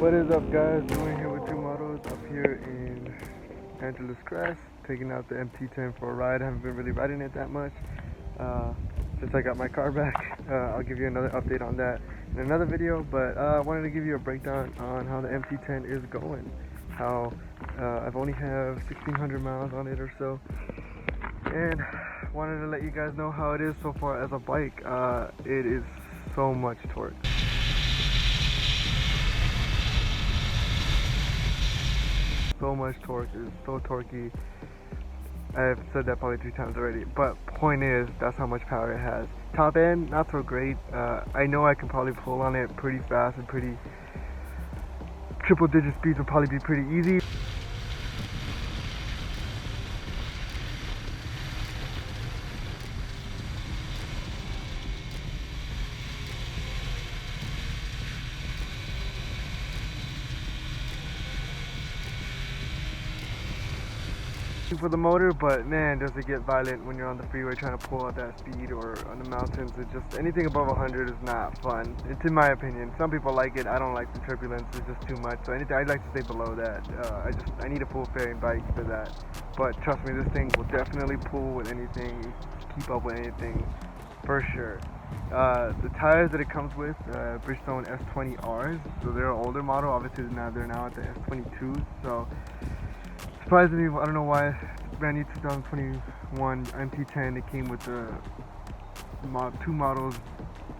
What is up, guys? Julian here with two Motos up here in Angeles Crest, taking out the MT-10 for a ride. I haven't been really riding it that much since I got my car back. I'll give you another update on that in another video, but I wanted to give you a breakdown on how the MT-10 is going. How I've only have 1,600 miles on it or so, and wanted to let you guys know how it is so far as a bike. It is so much torque. So much torque, it's so torquey. I've said that probably 3 times already, but point is, that's how much power it has. Top end, not so great. I know I can probably pull on it pretty fast and pretty triple digit speeds would probably be pretty easy. For the motor, but man, does it get violent when you're on the freeway trying to pull at that speed, or on the mountains. It just, anything above 100 is not fun. It's in my opinion. Some people like it. I don't like the turbulence. It's just too much. So anything, I'd like to stay below that. I need a full fairing bike for that. But trust me, this thing will definitely pull with anything, keep up with anything, for sure. The tires that it comes with, Bridgestone S20Rs. So they're an older model. Obviously now they're now at the S22s. So surprisingly, I don't know why, brand new 2021 MT-10, it came with the two models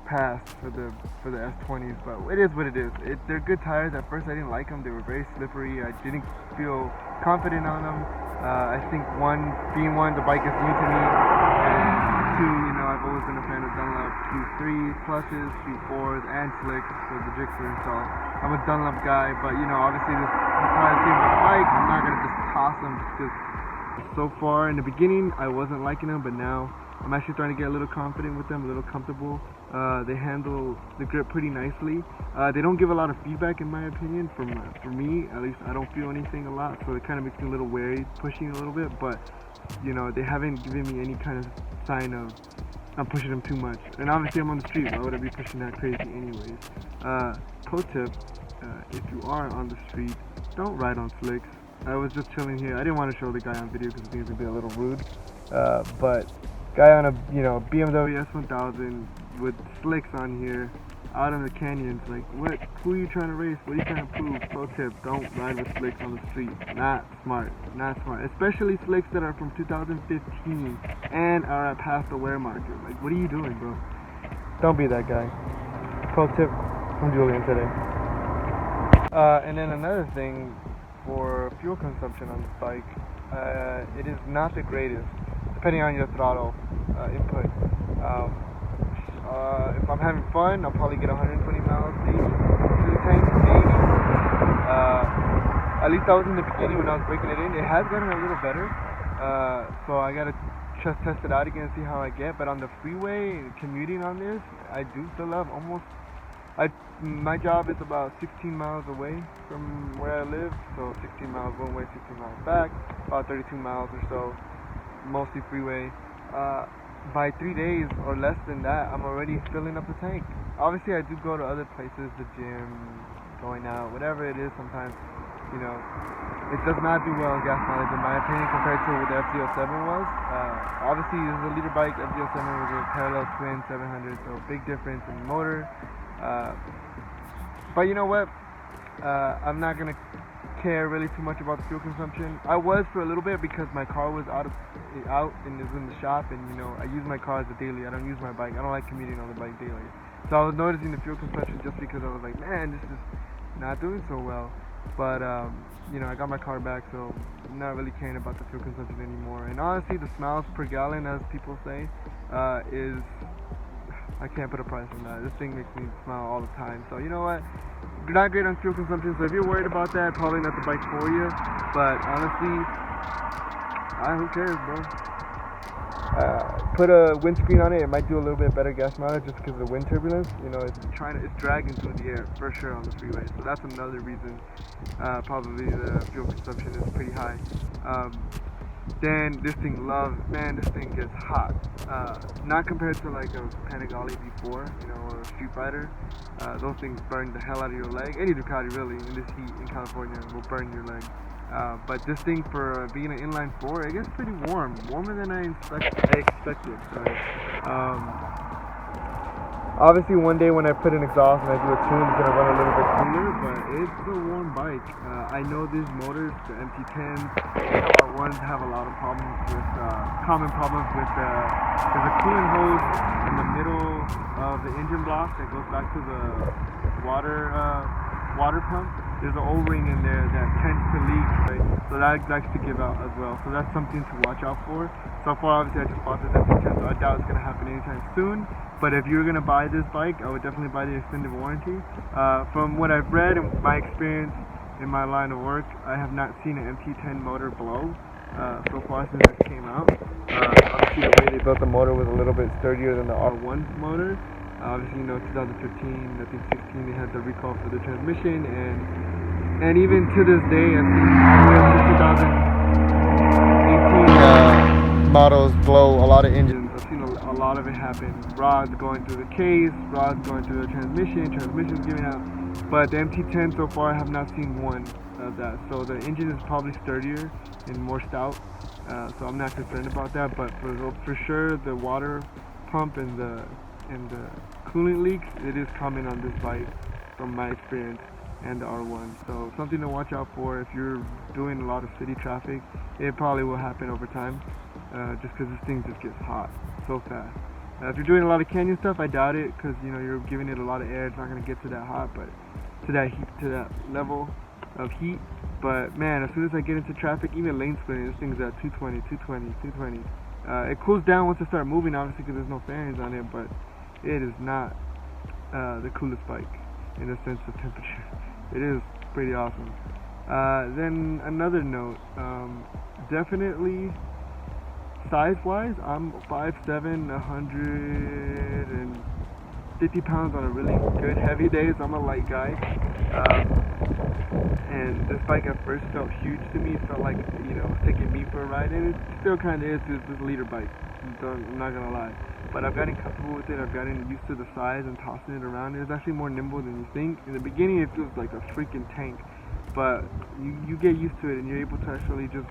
passed for the S20s, but it is what it is. They're good tires. At first I didn't like them. They were very slippery. I didn't feel confident on them. I think being one, the bike is new to me, and two, I've always been a fan of Dunlop Q3s, pluses, Q4s, and slicks for the Gixxer, so I'm a Dunlop guy, but obviously this tires came with the bike. I'm not going to just toss them because so far in the beginning I wasn't liking them, but now I'm actually starting to get a little confident with them, a little comfortable. They handle the grip pretty nicely. They don't give a lot of feedback in my opinion. For me, at least, I don't feel anything a lot, so it kind of makes me a little wary pushing a little bit, but they haven't given me any kind of sign of I'm pushing them too much. And obviously I'm on the street, why would I be pushing that crazy anyways? Pro tip, if you are on the street, don't ride on slicks. I was just chilling here. I didn't want to show the guy on video because I think it's going to be a little rude. But guy on a BMW S1000 with slicks on here, out in the canyons, like what? Who are you trying to race? What are you trying to prove? Pro tip, don't ride with slicks on the street. Not smart. Not smart. Especially slicks that are from 2015 and are at past the wear marker. Like, what are you doing, bro? Don't be that guy. Pro tip from Julian today. And then another thing, for fuel consumption on this bike, it is not the greatest, depending on your throttle input. If I'm having fun, I'll probably get 120 miles maybe to the tank, maybe. At least that was in the beginning when I was breaking it in. It has gotten a little better, so I gotta just test it out again and see how I get. But on the freeway, commuting on this, I do still have my job is about 16 miles away from where I live, so 16 miles one way, 16 miles back, about 32 miles or so, mostly freeway. By 3 days or less than that, I'm already filling up the tank. Obviously I do go to other places, the gym, going out, whatever it is sometimes, it does not do well in gas mileage in my opinion compared to what the FZ07 was. Obviously this is a liter bike, FZ07 was a parallel twin 700, so big difference in motor. But you know what? I'm not gonna care really too much about the fuel consumption. I was for a little bit because my car was out and is in the shop, and I use my car as a daily. I don't use my bike. I don't like commuting on the bike daily. So I was noticing the fuel consumption just because I was like, man, this is not doing so well. But I got my car back, so I'm not really caring about the fuel consumption anymore. And honestly, the miles per gallon, as people say, is, I can't put a price on that. This thing makes me smile all the time. So you know what? Not great on fuel consumption. So if you're worried about that, probably not the bike for you. But honestly, who cares, bro? Put a windscreen on it. It might do a little bit better gas mileage just because of the wind turbulence. It's dragging through the air for sure on the freeway. So that's another reason. Probably the fuel consumption is pretty high. then this thing this thing gets hot. Not compared to like a Panigale V4, you know, or a Street Fighter. Those things burn the hell out of your leg. Any Ducati really in this heat in California will burn your leg. But this thing, for being an inline 4, it gets pretty warm, warmer than I expected. Obviously, one day when I put an exhaust and I do a tune, it's gonna run a little bit cooler, but it's a warm bike. I know these motors, the MT-10s, the R1s, have a lot of problems with, common problems with, there's a coolant hose in the middle of the engine block that goes back to the water pump. There's an O-ring in there that tends to leak, right? So that likes to give out as well. So that's something to watch out for. So far, obviously, I just bought this MT-10, so I doubt it's going to happen anytime soon. But if you're going to buy this bike, I would definitely buy the extended warranty. From what I've read and my experience in my line of work, I have not seen an MT-10 motor blow so far since it came out. Obviously, the way they built the motor was a little bit sturdier than the R1 motor. Obviously, you know, 2015, I think 16, they had the recall for the transmission, and even to this day, I think all the way up to 2018, Motos blow a lot of engines. I've seen a lot of it happen. Rods going through the case, rods going through the transmission's giving out. But the MT-10 so far, I have not seen one of that. So the engine is probably sturdier and more stout. So I'm not concerned about that. But for sure, the water pump and the coolant leaks, it is common on this bike from my experience, and the R1. So something to watch out for if you're doing a lot of city traffic. It probably will happen over time, just because this thing just gets hot so fast. If you're doing a lot of canyon stuff, I doubt it, because you know you're giving it a lot of air. It's not going to get to that hot, but to that heat, to that level of heat. But man, as soon as I get into traffic, even lane splitting, this thing's at 220, 220, 220. It cools down once I start moving, obviously, because there's no fans on it, but it is not the coolest bike in the sense of temperature. It is pretty awesome. Then another note, definitely size-wise, I'm 5'7", 150 pounds on a really good heavy day, so I'm a light guy. And this bike at first felt huge to me. It felt like, you know, taking me for a ride, and it still kind of is. This leader bike, I'm not gonna lie. But I've gotten comfortable with it. I've gotten used to the size and tossing it around. It's actually more nimble than you think. In the beginning, it feels like a freaking tank, but you get used to it, and you're able to actually just,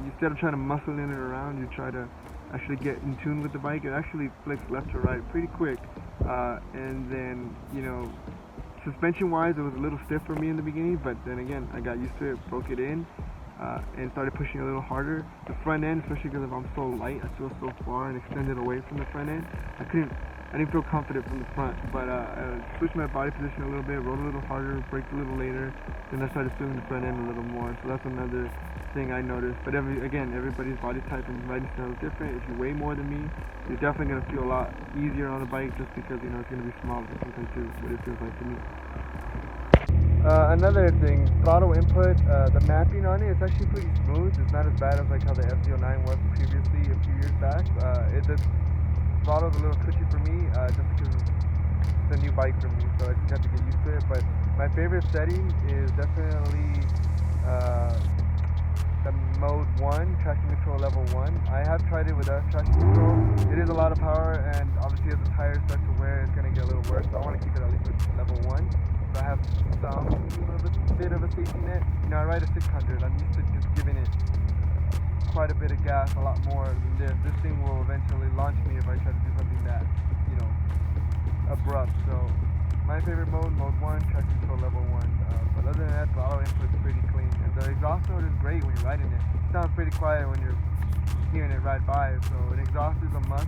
instead of trying to muscle in it around, you try to actually get in tune with the bike. It actually flicks left to right pretty quick. And then, you know, suspension-wise, it was a little stiff for me in the beginning, but then again, I got used to it, broke it in, and started pushing a little harder. The front end, especially because I'm so light, I feel so far and extended away from the front end. I didn't feel confident from the front, but I switched my body position a little bit, rode a little harder, braked a little later, then I started feeling the front end a little more. So that's another thing I noticed. But everybody's body type and riding style is different. If you weigh more than me, you're definitely going to feel a lot easier on the bike, just because, you know, it's going to be smaller compared to what it feels like to me. Another thing, throttle input, the mapping on it, it's actually pretty smooth. It's not as bad as like how the FZ09 was previously a few years back. The throttle's a little twitchy for me, just because it's a new bike for me, so I just have to get used to it. But my favorite setting is definitely the mode 1, traction control level 1. I have tried it without traction control. It is a lot of power, and obviously as the tires start to wear, it's going to get a little worse, so I want to keep it at least at level 1. So I have a bit of a safety net. You know, I ride a 600. I'm used to just giving it quite a bit of gas, a lot more than this. This thing will eventually launch me if I try to do something that, you know, abrupt. So my favorite mode, mode 1, traction control level 1. But other than that, the auto input is pretty clean. And the exhaust mode is great when you're riding it. It sounds pretty quiet when you're hearing it ride by. So an exhaust is a must,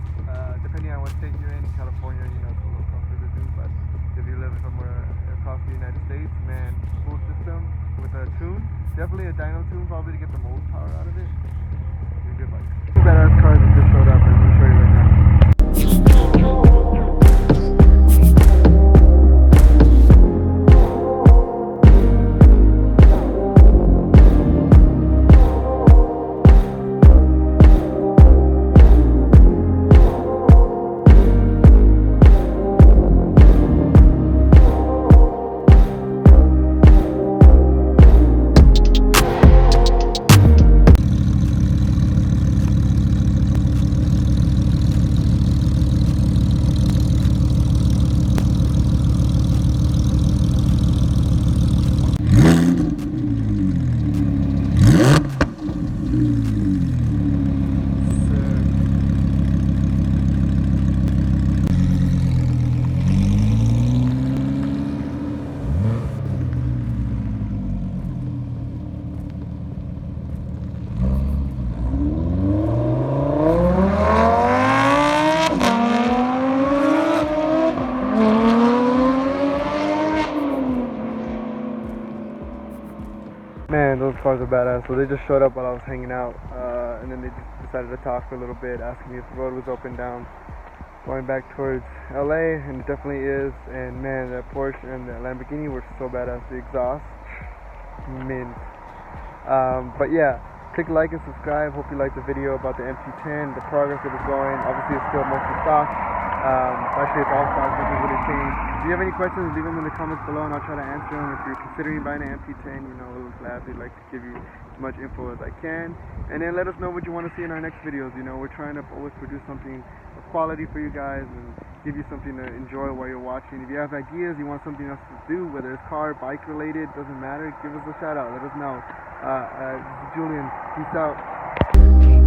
depending on what state you're in. In California, you know, it's a little tougher to do. But if you live somewhere across the United States, man, full system with a tune, definitely a dyno tune, probably to get the most power out of it. It's a good bike. Two badass cars that just showed up, and I'm going to show you right now. badass. So they just showed up while I was hanging out, and then they just decided to talk for a little bit, asking me if the road was open down going back towards LA, and it definitely is. And man, the Porsche and the Lamborghini were so badass. The exhaust, mint. But yeah, click like and subscribe. Hope you liked the video about the MT-10, the progress that it's going. Obviously, it's still mostly stock. Actually, it's all stock. Nothing really changed. If you have any questions, leave them in the comments below, and I'll try to answer them. If you're considering buying an MT-10, you know, we'll gladly like to give you as much info as I can. And then let us know what you want to see in our next videos. You know, we're trying to always produce something of quality for you guys and give you something to enjoy while you're watching. If you have ideas, you want something else to do, whether it's car, bike related, doesn't matter, give us a shout out. Let us know. This is Julian. Peace out.